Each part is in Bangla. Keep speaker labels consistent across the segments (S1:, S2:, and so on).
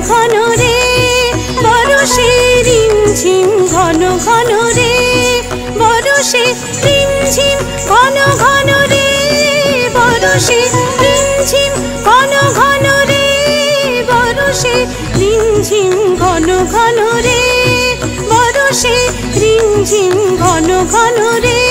S1: ঘন রে বরষে রিমঝিম ঘন ঘন রে বরষে রিমঝিম ঘন ঘন রে বরষে রিমঝিম ঘন ঘন রে বরষে রিমঝিম ঘন ঘন রে বরষে রিমঝিম ঘন ঘন রে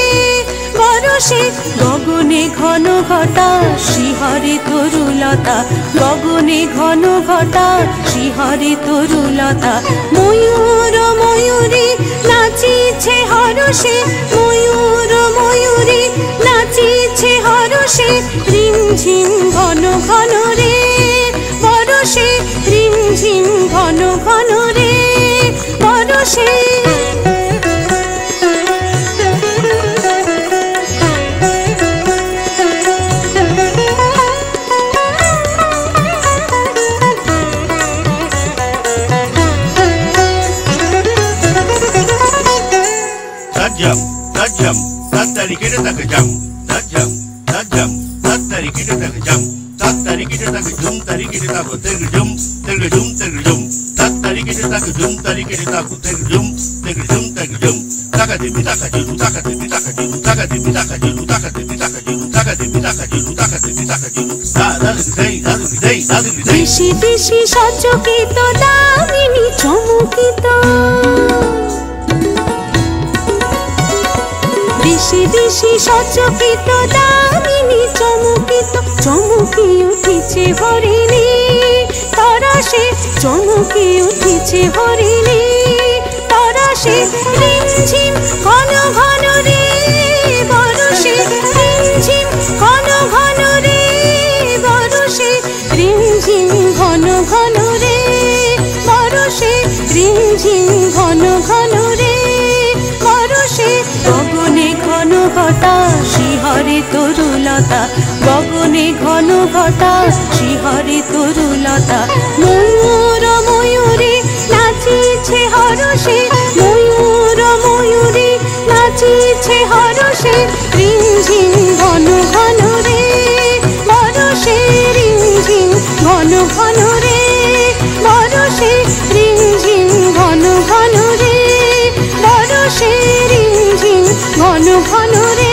S1: বরষে গগনে ঘন ঘটা শিহরে তরুলতা গগনে ঘন ঘটা শিহরে তরুলতা ময়ূর ময়ূরী নাচিছে হরষে ময়ূর ময়ূরী নাচিছে হরষে রিমঝিম ঘন ঘন রে বরষে রিমঝিম ঘন ঘন রে বরষে
S2: Tajam, tajam, tatari kita tak kejam. Tajam, tajam, tatari kita tak kejam. Tatari kita tak kejum, tari kita tak terkejum, terkejum, terkejum. Tatari kita tak kejum, tari kita tak terkejum, terkejum, terkejum. Takadimi takadilu, takadimi takadilu, takadimi takadilu, takadimi takadilu, takadimi takadilu, takadimi takadilu.
S1: দেশি দেশি সচকিত দামিনী চমকিত দেশি দেশি সচকিত দামিনী চমকিত চমকি উঠিছে হরিণী তরাসে চমকি উঠিছে হরিণী তরাসে রিমঝিম ঘন ঘন রে বরষে রিমঝিম ঘন ঘন রে বরষে রিমঝিম ঘন ঘন রে বরষে রিমঝিম ঘন ঘন রে বরষে গগনে ঘন ঘটা শিহরে তরুলতা গগনে ঘন ঘটা শিহরে তরুলতা ময়ূর ময়ূরী নাচিছে হরষে ময়ূর ময়ূরী নাচিছে হরষে রিমঝিম ঘন ঘন রে বরষে রিমঝিম ঘন ঘন রে বরষে রিমঝিম ঘন ঘন রে বরষে রিমঝিম ঘন ঘন রে